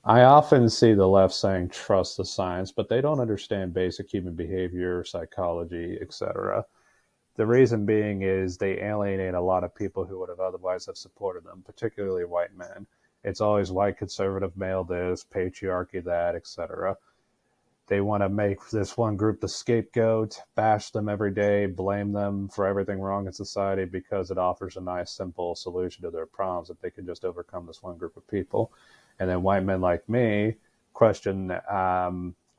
I often see the left saying trust the science, but they don't understand basic human behavior, psychology, etc. The reason being is they alienate a lot of people who would have otherwise have supported them, particularly white men. It's always white conservative male this, patriarchy that, etc. They want to make this one group the scapegoat, bash them every day, blame them for everything wrong in society because it offers a nice, simple solution to their problems if they can just overcome this one group of people. And then white men like me question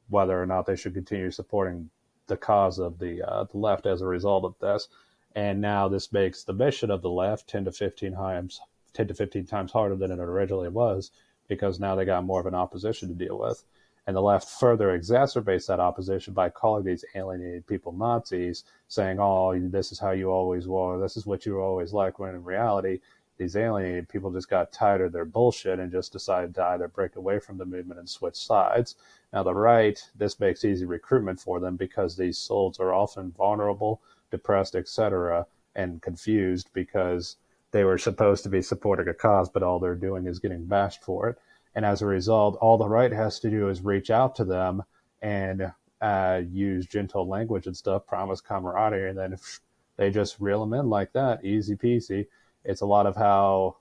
whether or not they should continue supporting the cause of the left as a result of this. And now this makes the mission of the left 10 to 15 times harder than it originally was because now they got more of an opposition to deal with. And the left further exacerbates that opposition by calling these alienated people Nazis, saying, oh, this is how you always were, this is what you were always like, when in reality, these alienated people just got tired of their bullshit and just decided to either break away from the movement and switch sides. Now, the right, this makes easy recruitment for them because these souls are often vulnerable, depressed, etc., and confused because they were supposed to be supporting a cause, but all they're doing is getting bashed for it. And as a result, all the right has to do is reach out to them and use gentle language and stuff, promise camaraderie, and then they just reel them in like that, easy peasy. It's a lot of how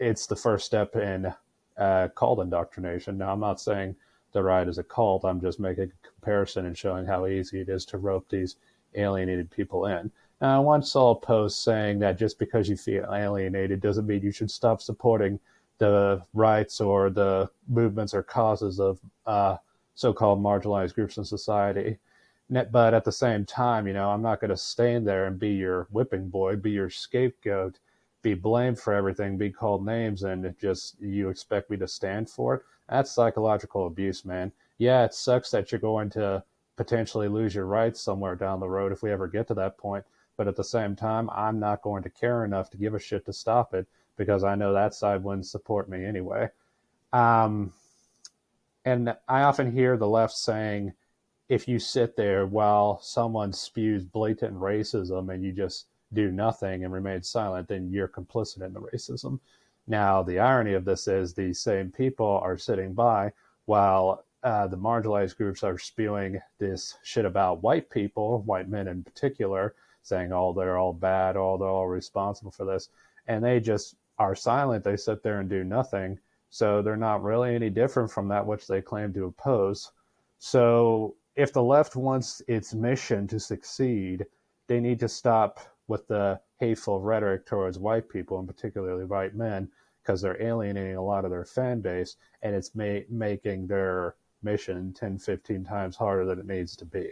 it's the first step in cult indoctrination. Now, I'm not saying the right is a cult. I'm just making a comparison and showing how easy it is to rope these alienated people in. Now, I once saw a post saying that just because you feel alienated doesn't mean you should stop supporting the rights or the movements or causes of so-called marginalized groups in society. But at the same time, I'm not going to stand there and be your whipping boy, be your scapegoat, be blamed for everything, be called names, and just you expect me to stand for it. That's psychological abuse, man. Yeah, it sucks that you're going to potentially lose your rights somewhere down the road if we ever get to that point. But at the same time, I'm not going to care enough to give a shit to stop it because I know that side wouldn't support me anyway. Um, and I often hear the left saying, if you sit there while someone spews blatant racism and you just do nothing and remain silent, then you're complicit in the racism. Now, the irony of this is these same people are sitting by while the marginalized groups are spewing this shit about white people, white men in particular, saying, oh, they're all bad, oh, they're all responsible for this. And they just are silent. They sit there and do nothing. So they're not really any different from that which they claim to oppose. So if the left wants its mission to succeed, they need to stop with the hateful rhetoric towards white people, and particularly white men, because they're alienating a lot of their fan base, and it's making their mission 10, 15 times harder than it needs to be.